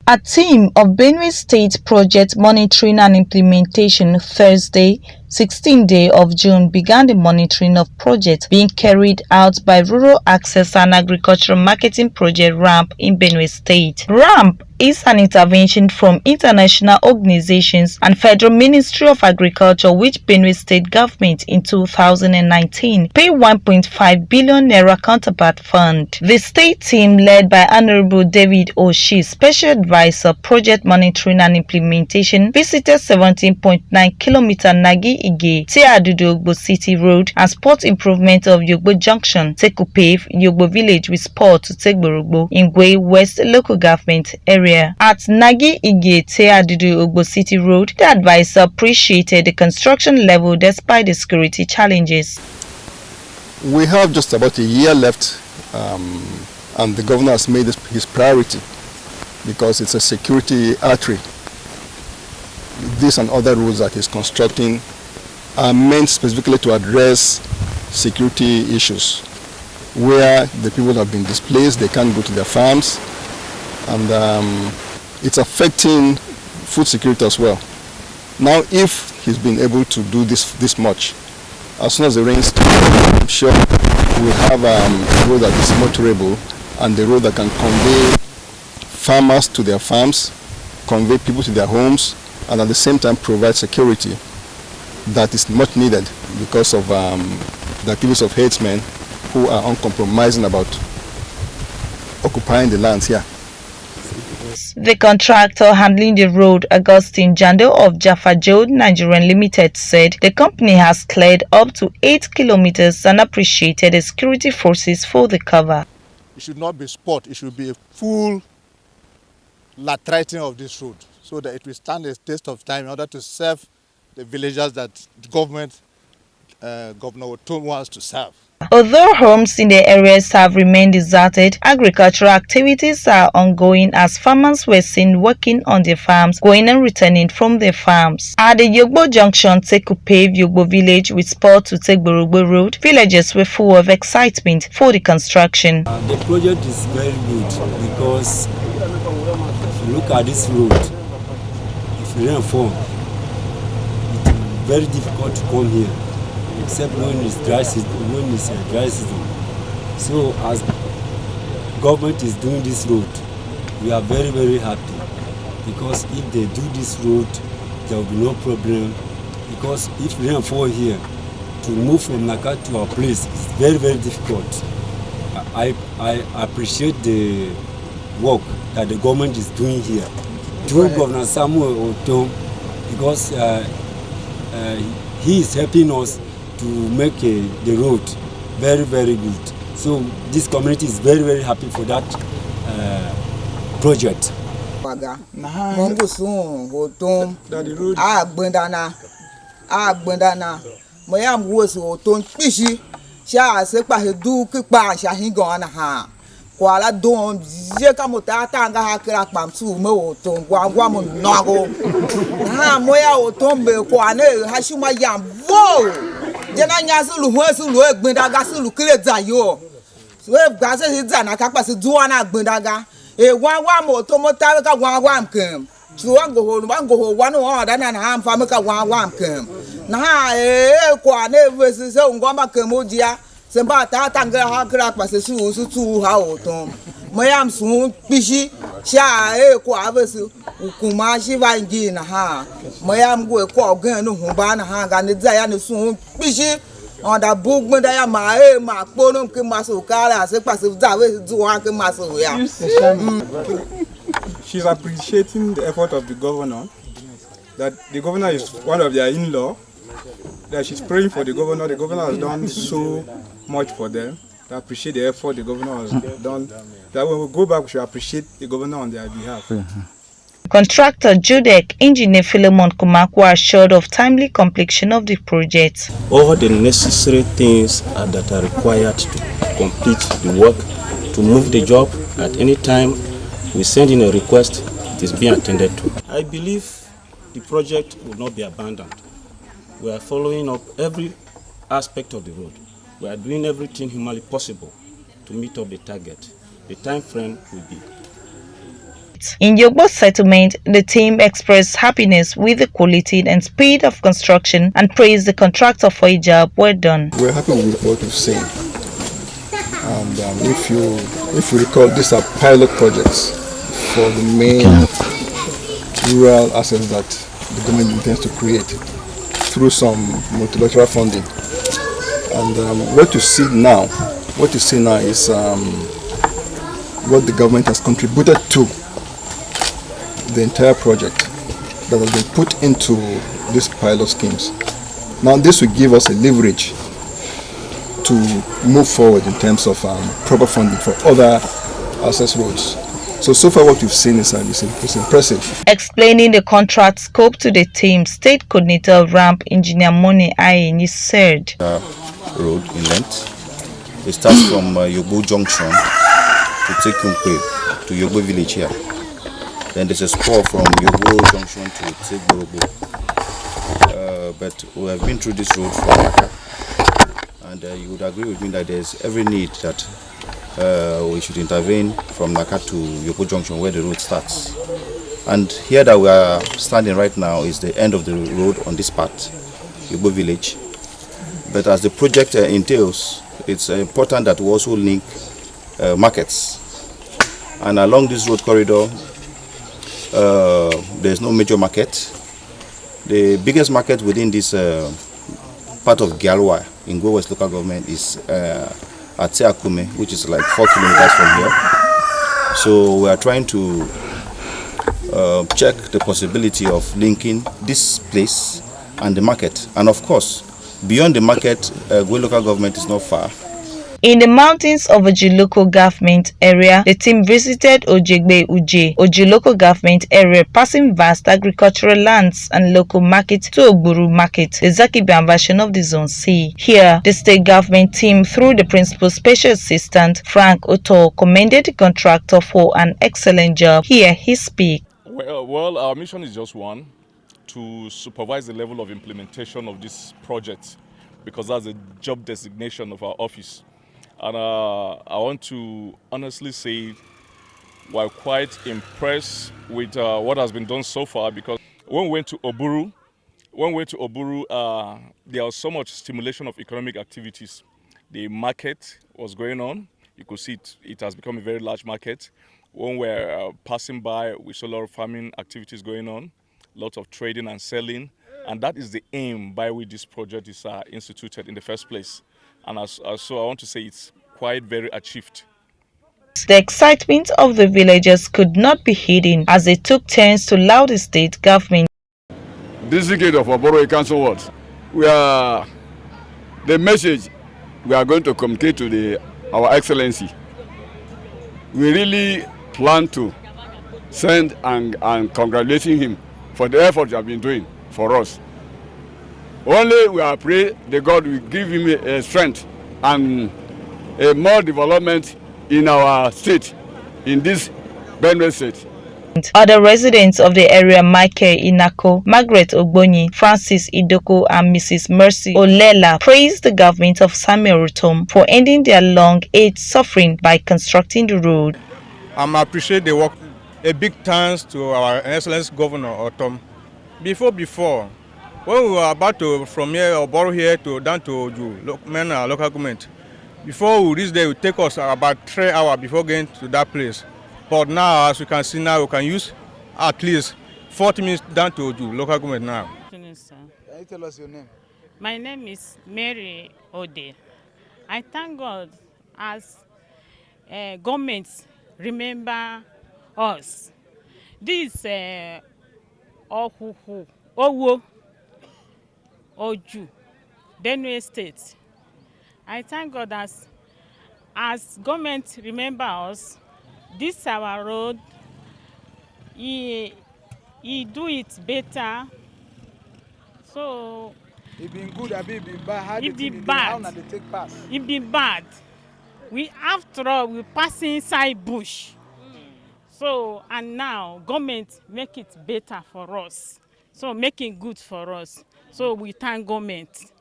A team of Benue State Project Monitoring and Implementation Thursday, 16th day of June began the monitoring of projects being carried out by Rural Access and Agricultural Marketing Project RAAMP in Benue State. RAAMP is an intervention from international organizations and Federal Ministry of Agriculture which Benue State government in 2019 paid 1.5 billion naira counterpart fund. The state team led by Honorable David Oshi, Special Advisor Project Monitoring and Implementation, visited 17.9 km Nagi Ige, Teadudu Ogbo City Road and Sport Improvement of Yogbo Junction, Teku Pave, Yogbo Village with sport to Tegborogbo, Ingwe West Local Government Area. At Nagi Ige, Teadudu Ogbo City Road, the advisor appreciated the construction level despite the security challenges. We have just about a year left and the governor has made this his priority because it's a security artery. This and other roads that he's constructing are meant specifically to address security issues where the people have been displaced, they can't go to their farms, and it's affecting food security as well. Now, if he's been able to do this much, as soon as the rains start, I'm sure we'll have a road that is motorable and the road that can convey farmers to their farms, convey people to their homes, and at the same time provide security that is much needed because of the activities of headsmen who are uncompromising about occupying the lands here. The contractor handling the road, Augustine Jando of Jaffa Jode Nigerian Limited, said the company has cleared up to 8 kilometers and appreciated the security forces for the cover. It should not be spot, it should be a full laterite of this road so that it will stand the test of time in order to serve the villagers that the government, Governor Otom wants to serve. Although homes in the areas have remained deserted, agricultural activities are ongoing as farmers were seen working on their farms, going and returning from their farms. At the Yogbo Junction, Teku Pave, Yogbo Village with sport to Tegborogbo Road, villagers were full of excitement for the construction. The project is very good because if you look at this road, if you rain fall, it is very difficult to come here. Except when it's dry season. So as government is doing this road, we are very, very happy because if they do this road, there will be no problem. Because if rain fall here, to move from Naka to our place is very, very difficult. I appreciate the work that the government is doing here. Through Governor Samuel Otom, because he is helping us to make the road very, very good. So this community is very, very happy for that project. Kuala don je kamuta tanga hakira pamsu me oton gwa mo nago ha moya oton be kwane hashuma yam wo je na nya sulu ho sulu egbin daga sulu kile zayo so e gba se za na ka pa se duwa na gbin daga e wa mo to mo ta ka wa mkem tu wango ho wanu o da na ha mfa me ka wa mkem na ha kwane we se ngoma kemojia Semba ta tanga hakira pase su tu ha oton mayam sun pishi sha ko avesu ukuma shi vangi na ha mayam go ko gan no hu ba na ha ga ne ya ne sun pishi on da bugbon da ya ma ma ponu ke maso kara se pase za we du wa ke maso ya. She's appreciating the effort of the governor, that the governor is one of their in-law, that she's praying for the governor. The governor has done so much for them. I appreciate the effort the governor has done. That when we go back, we should appreciate the governor on their behalf. Contractor Judek, Engineer Philemon Kumaku assured of timely completion of the project. All the necessary things that are required to complete the work, to move the job at any time, we send in a request, it is being attended to. I believe the project will not be abandoned. We are following up every aspect of the road. We are doing everything humanly possible to meet up the target. The time frame will be In Yogbo settlement, the team expressed happiness with the quality and speed of construction and praised the contractor for a job well done. We're happy with what we've seen. And if you recall, these are pilot projects for the main rural assets that the government intends to create through some multilateral funding. And what you see now is what the government has contributed to the entire project that has been put into these pilot schemes. Now this will give us a leverage to move forward in terms of proper funding for other access roads. So far what we've seen is impressive. Explaining the contract scope to the team, State Coordinator of RAAMP, Engineer Moni Ayeni said. Road in length. It starts from Yogbo Junction to Tekumpe to Yogbo village here. Then there's a spur from Yogbo Junction to Tegborobo. But we have been through this road from Naka, and you would agree with me that there's every need that we should intervene from Naka to Yogbo Junction where the road starts. And here that we are standing right now is the end of the road on this part, Yogbo village. But as the project entails, it's important that we also link markets. And along this road corridor, there's no major market. The biggest market within this part of Gyalwa in Go West local government is at Seakume, which is like 4 kilometers from here. So we are trying to check the possibility of linking this place and the market. And of course, beyond the market, Go local government is not far. In the mountains of Oji local government area, the team visited Ojegbe Uje, Oji local government area, passing vast agricultural lands and local market to Ogburu market, the Zakibian version of the Zone C. Here, the state government team, through the principal special assistant, Frank Otto, commended the contractor for an excellent job. Here he speaks. Well, our mission is just one, to supervise the level of implementation of this project, because that's the job designation of our office. And I want to honestly say we're quite impressed with what has been done so far, because when we went to Oburu, there was so much stimulation of economic activities. The market was going on. You could see it has become a very large market. When we're passing by, we saw a lot of farming activities going on, lots of trading and selling. And that is the aim by which this project is instituted in the first place. And so I want to say it's quite very achieved. The excitement of the villagers could not be hidden as they took turns to laud the state government. This decade of Oboro Council Ward, the message we are going to communicate to our Excellency. We really plan to send and congratulating him for the effort you have been doing for us. Only we are praying that God will give him a strength and a more development in our state, in this Benue state. Other residents of the area, Michael Inako, Margaret Ogbonyi, Francis Idoko, and Mrs. Mercy Olela, praised the government of Samuel Rutom for ending their long age suffering by constructing the road. I appreciate the work. A big thanks to our Excellence Governor Otom. Before, when we were about to, from here or borrow here to down to Oju, local government, before we reach there, it would take us about 3 hours before getting to that place. But now, as you can see now, we can use at least 40 minutes down to Oju, local government now. Can you tell us your name? My name is Mary Ode. I thank God as governments remember us. This Owo, Oju, Benue State. I thank God as government remember us. This our road. He do it better. So it been good, it been bad. How it be bad. How they take pass? It be bad. We after all we pass inside bush. So and now government make it better for us. So making good for us. So we thank government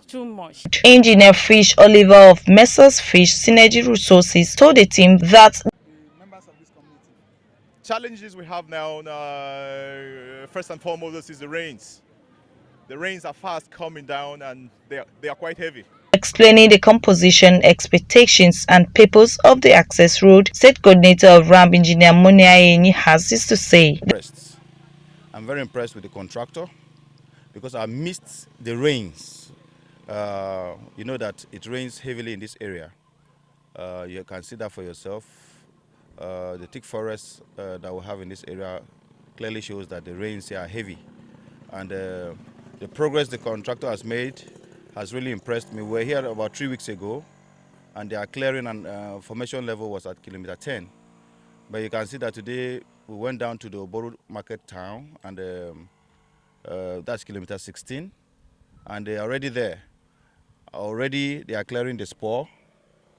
too much. Engineer Fish Oliver of Messrs Fish Synergy Resources told the team that challenges we have now, first and foremost, is the rains. The rains are fast coming down and they are quite heavy. Explaining the composition, expectations, and purpose of the access road, State Coordinator of RAAMP Engineer Muniaeni has this to say. I'm very impressed with the contractor because I missed the rains. You know that it rains heavily in this area. You can see that for yourself. The thick forest that we have in this area clearly shows that the rains here are heavy. And the progress the contractor has made has really impressed me. We were here about 3 weeks ago, and their clearing and formation level was at kilometer 10. But you can see that today we went down to the Oboru market town, and that's kilometer 16, and they are already there. Already they are clearing the spur,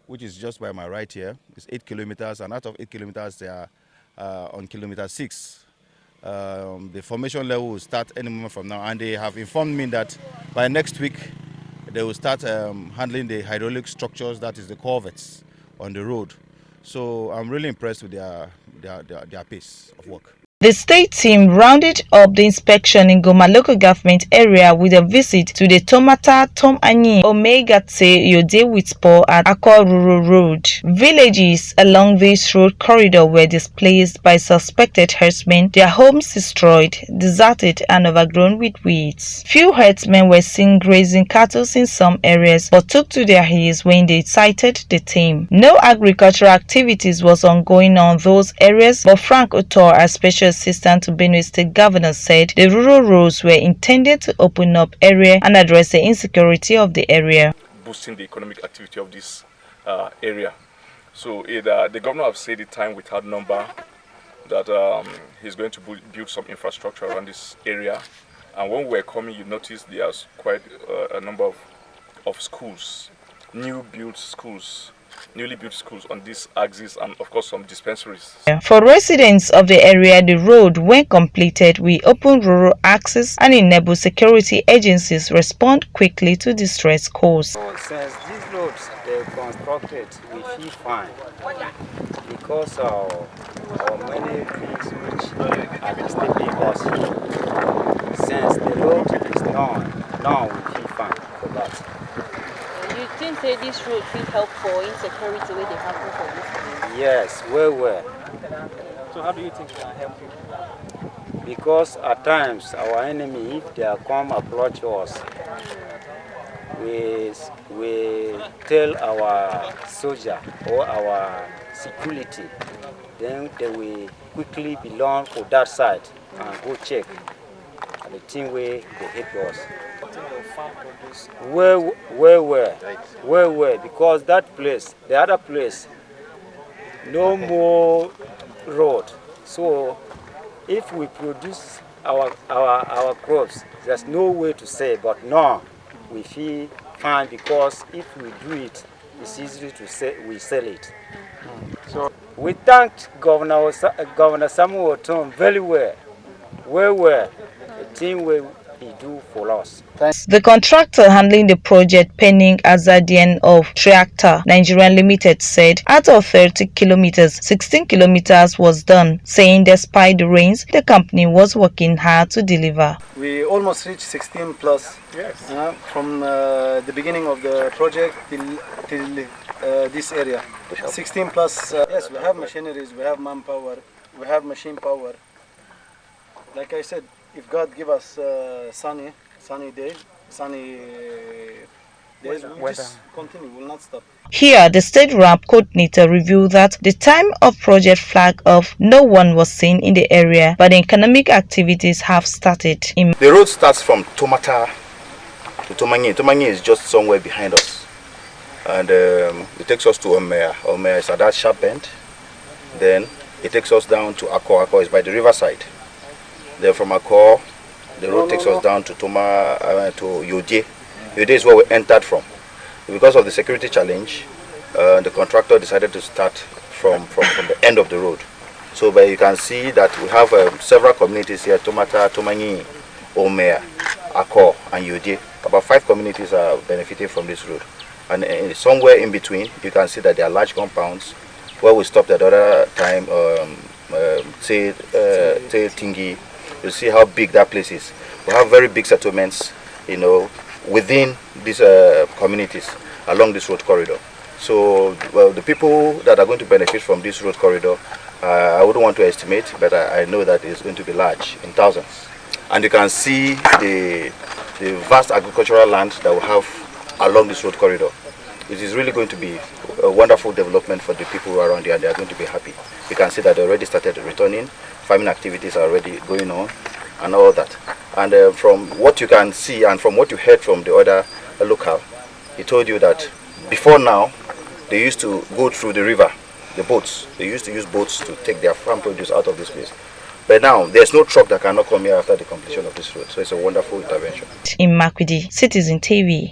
which is just by my right here. It's 8 kilometers, and out of 8 kilometers they are on kilometer 6. The formation level will start any moment from now, and they have informed me that by next week they will start handling the hydraulic structures, that is the culverts on the road. So I'm really impressed with their pace of work. The state team rounded up the inspection in Goma local government area with a visit to the Tomata Tom Anyi Omegatse Yode Witspo at Akwa Rural Road. Villages along this road corridor were displaced by suspected herdsmen, their homes destroyed, deserted and overgrown with weeds. Few herdsmen were seen grazing cattle in some areas but took to their heels when they sighted the team. No agricultural activities was ongoing on those areas, but Frank Otor, as Special Assistant to Benue State Governor, said the rural roads were intended to open up area and address the insecurity of the area. Boosting the economic activity of this area. So the governor has said the time without number that he's going to build some infrastructure around this area. And when we were coming, you noticed there's quite a number of schools, newly built schools on this axis, and of course some dispensaries. For residents of the area, the road, when completed, will open rural access and enable security agencies respond quickly to distress calls. So since these roads they constructed, we feel fine because of many things which are disturbing us. Since the road is now we feel fine for that. You think that this road will help for insecurity where they happen for this? Yes, well. So how do you think it will help you? Because at times our enemy, if they come approach us, we tell our soldier or our security, then they will quickly belong to that side and go check the thing where they help us. Where, because that place, the other place, no more road. So if we produce our crops, there's no way to say, but no, we feel fine because if we do it, it's easy to say we sell it. So we thanked Governor Samuel Otom very well. The thing where he do for us. The contractor handling the project, Penning Azadian of Triacta Nigeria Limited, said out of 30 kilometers, 16 kilometers was done, saying despite the rains, the company was working hard to deliver. We almost reached 16 plus. Yes. From the beginning of the project till this area. 16 plus. Yes, we have machineries, we have manpower, we have machine power. Like I said, if God give us sunny days, we just continue, we will not stop. Here, the state RAAMP coordinator revealed that the time of project flag off, no one was seen in the area, but economic activities have started. The road starts from Tomata to Tomangi. Tomangi is just somewhere behind us, and it takes us to Omea. Omea is at that sharp bend. Then it takes us down to Akwa. Akwa is by the riverside. Then from Akwa, the road takes us down to to Yode. Yode is where we entered from. Because of the security challenge, the contractor decided to start from the end of the road. So but you can see that we have several communities here: Tomata, Tomangi, Omea, Akwa, and Yode. About 5 communities are benefiting from this road. And somewhere in between, you can see that there are large compounds where we stopped at the other time Tingi. You see how big that place is. We have very big settlements, you know, within these communities along this road corridor. So, well, the people that are going to benefit from this road corridor, I wouldn't want to estimate, but I know that it's going to be large, in thousands. And you can see the vast agricultural land that we have along this road corridor. It is really going to be a wonderful development for the people around here, and they are going to be happy. You can see that they already started returning, farming activities are already going on, and all that. And from what you can see and from what you heard from the other local, he told you that before now, they used to go through the river, the boats. They used to use boats to take their farm produce out of this place. But now, there's no truck that cannot come here after the completion of this road. So it's a wonderful intervention. In Makwidi, Citizen TV.